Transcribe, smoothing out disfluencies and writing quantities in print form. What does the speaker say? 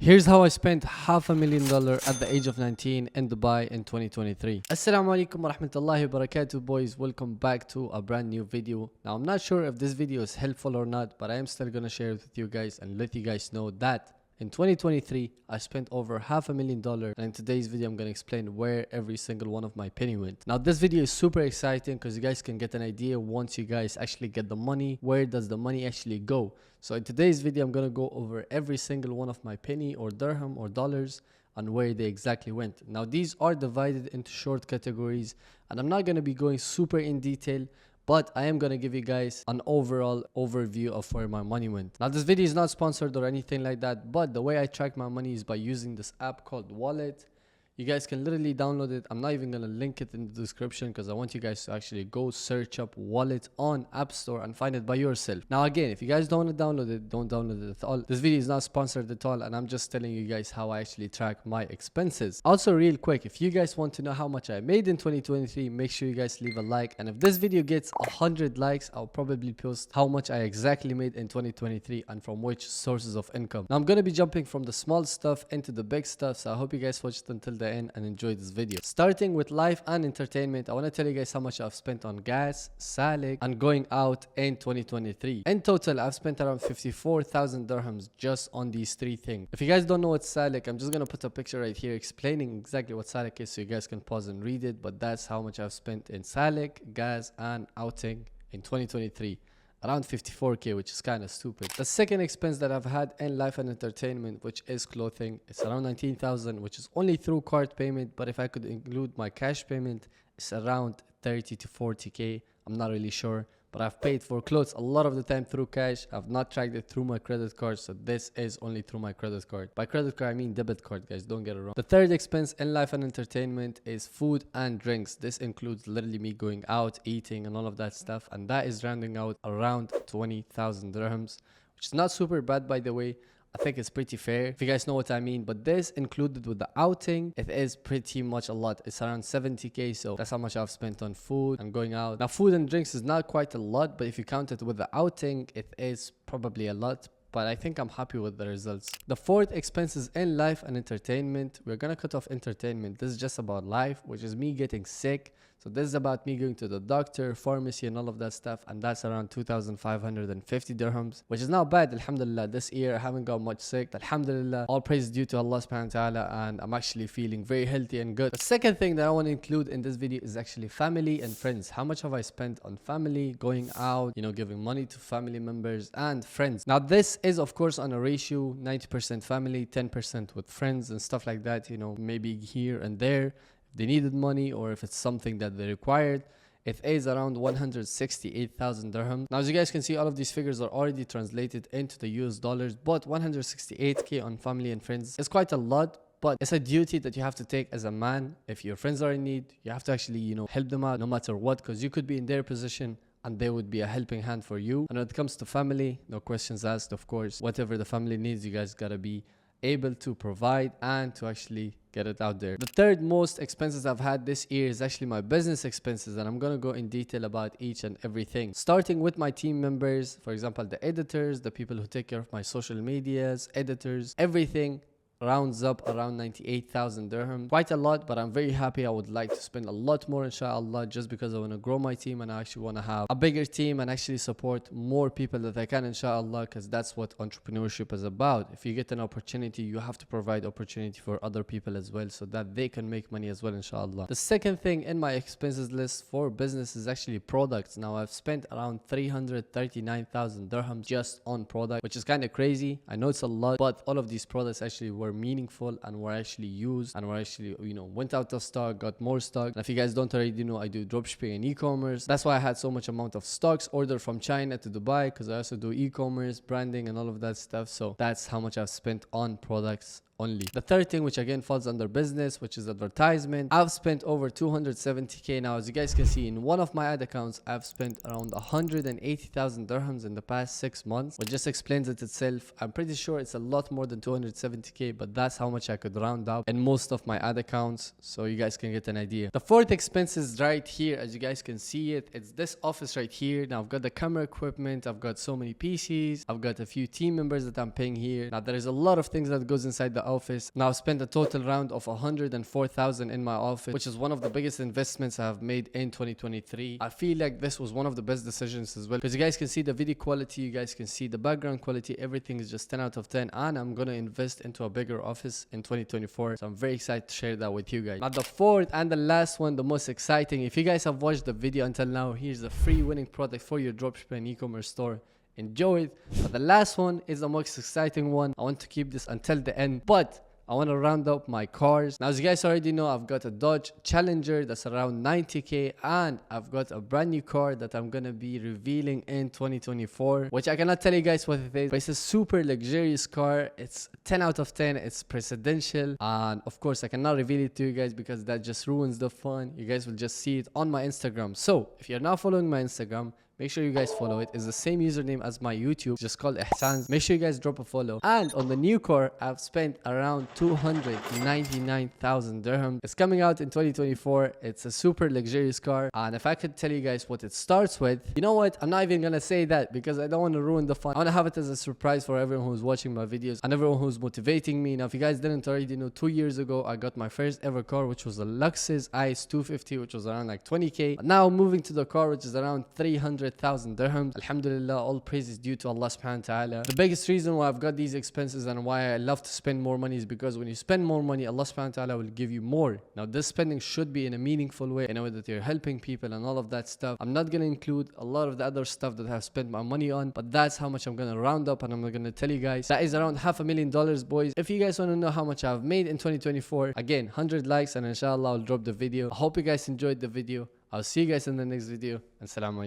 Here's how I spent $500,000 at the age of 19 in Dubai in 2023. Assalamu alaikum wa rahmatullahi wa barakatuh, boys. Welcome back to a brand new video. Now, I'm not sure if this video is helpful or not, but I am still gonna share it with you guys and let you guys know that in 2023, I spent over $500,000, and in today's video, I'm gonna explain where every single one of my penny went. Now, this video is super exciting because you guys can get an idea once you guys actually get the money, where does the money actually go? So in today's video, I'm gonna go over every single one of my penny or dirham or dollars and where they exactly went. Now, these are divided into short categories, and I'm not gonna be going super in detail, but I am going to give you guys an overall overview of where my money went. Now, this video is not sponsored or anything like that, but the way I track my money is by using this app called Wallet. You guys can literally download it. I'm not even going to link it in the description because I want you guys to actually go search up Wallet on App Store and find it by yourself. Now, again, if you guys don't want to download it, don't download it at all. This video is not sponsored at all, and I'm just telling you guys how I actually track my expenses. Also, real quick, if you guys want to know how much I made in 2023, make sure you guys leave a like. And if this video gets 100 likes, I'll probably post how much I exactly made in 2023 and from which sources of income. Now, I'm going to be jumping from the small stuff into the big stuff, so I hope you guys watched until the end and enjoy this video. Starting with life and entertainment, I want to tell you guys how much I've spent on gas, salik, and going out in 2023. In total, I've spent around 54,000 dirhams just on these three things. If you guys don't know what salik, I'm just gonna put a picture right here explaining exactly what salik is so you guys can pause and read it, but that's how much I've spent in salik, gas, and outing in 2023. Around 54k, which is kind of stupid. The second expense that I've had in life and entertainment, which is clothing, it's around 19,000, which is only through card payment, but if I could include my cash payment, it's around 30 to 40k. I'm not really sure, but I've paid for clothes a lot of the time through cash. I've not tracked it through my credit card, so this is only through my credit card. By credit card, I mean debit card, guys, don't get it wrong. The third expense in life and entertainment is food and drinks. This includes literally me going out, eating, and all of that stuff, and that is rounding out around 20,000 dirhams, which is not super bad, by the way. I think it's pretty fair, if you guys know what I mean. But this included with the outing, it is pretty much a lot. It's around 70k, so that's how much I've spent on food and going out. Now, food and drinks is not quite a lot, but if you count it with the outing, it is probably a lot. But I think I'm happy with the results. The fourth expenses in life and entertainment, we're gonna cut off entertainment. This is just about life, which is me getting sick. So this is about me going to the doctor, pharmacy, and all of that stuff, and that's around 2,550 dirhams, which is not bad. Alhamdulillah, this year I haven't got much sick. Alhamdulillah, all praise due to Allah subhanahu wa ta'ala, and I'm actually feeling very healthy and good. The second thing that I want to include in this video is actually family and friends. How much have I spent on family, going out, giving money to family members and friends? Now, this is of course on a ratio 90% family, 10% with friends and stuff like that, maybe here and there if they needed money or if it's something that they required. It is around 168,000 dirhams. Now, as you guys can see, all of these figures are already translated into the US dollars, but 168k on family and friends is quite a lot. But it's a duty that you have to take as a man. If your friends are in need, you have to actually, help them out no matter what, because you could be in their position and they would be a helping hand for you. And when it comes to family, no questions asked, of course. Whatever the family needs, you guys gotta be able to provide and to actually get it out there. The third most expenses I've had this year is actually my business expenses, and I'm gonna go in detail about each and everything. Starting with my team members, for example, the editors, the people who take care of my social medias, editors, everything rounds up around 98,000 dirham. Quite a lot, but I'm very happy. I would like to spend a lot more, inshallah, just because I want to grow my team and I actually want to have a bigger team and actually support more people that I can, inshallah, because that's what entrepreneurship is about. If you get an opportunity, you have to provide opportunity for other people as well so that they can make money as well, inshallah. The second thing in my expenses list for business is actually products. Now, I've spent around 339,000 dirhams just on product, which is kind of crazy. I know it's a lot, but all of these products actually were meaningful and were actually used and were actually went out of stock, got more stock. And if you guys don't already know, I do dropshipping and e-commerce. That's why I had so much amount of stocks ordered from China to Dubai, because I also do e-commerce, branding, and all of that stuff. So that's how much I've spent on products only. The third thing, which again falls under business, which is advertisement, I've spent over 270k. Now as you guys can see, in one of my ad accounts I've spent around 180,000 dirhams in the past 6 months, which just explains it itself. I'm pretty sure it's a lot more than 270k, but that's how much I could round up in most of my ad accounts, so you guys can get an idea. The fourth expense is right here, as you guys can see it. It's this office right here. Now I've got the camera equipment, I've got so many PCs, I've got a few team members that I'm paying here. Now there is a lot of things that goes inside the office. Now I've spent a total round of 104,000 in my office, which is one of the biggest investments I have made in 2023. I feel like this was one of the best decisions as well, because you guys can see the video quality, you guys can see the background quality, everything is just 10 out of 10, and I'm gonna invest into a bigger office in 2024, so I'm very excited to share that with you guys. Now the fourth and the last one, the most exciting, if you guys have watched the video until now, here's a free winning product for your dropshipping e-commerce store. Enjoy it. But the last one is the most exciting one. I want to keep this until the end, but I want to round up my cars. Now as you guys already know, I've got a Dodge Challenger that's around 90k, and I've got a brand new car that I'm gonna be revealing in 2024, which I cannot tell you guys what it is, but it's a super luxurious car. It's 10 out of 10. It's presidential, and of course I cannot reveal it to you guys because that just ruins the fun. You guys will just see it on my Instagram. So if you're not following my Instagram, make sure you guys follow it. It's the same username as my YouTube, just called Ehsanszz. Make sure you guys drop a follow. And on the new car, I've spent around 299,000 dirham. It's coming out in 2024. It's a super luxurious car, and if I could tell you guys what it starts with, you know what, I'm not even gonna say that because I don't want to ruin the fun. I want to have it as a surprise for everyone who's watching my videos and everyone who's motivating me. Now if you guys didn't already know, 2 years ago I got my first ever car, which was a Lexus ICE 250, which was around like 20k. Now moving to the car, which is around 300,000 dirhams. Alhamdulillah, all praise is due to Allah subhanahu wa ta'ala. The biggest reason why I've got these expenses and why I love to spend more money is because when you spend more money, Allah subhanahu wa ta'ala will give you more. Now this spending should be in a meaningful way, in a way that you're helping people and all of that stuff. I'm not gonna include a lot of the other stuff that I've spent my money on, but that's how much I'm gonna round up, and I'm gonna tell you guys. That is around $500,000, boys. If you guys want to know how much I've made in 2024, again, 100 likes and inshallah I'll drop the video. I hope you guys enjoyed the video. I'll see you guys in the next video, and salam alaikum.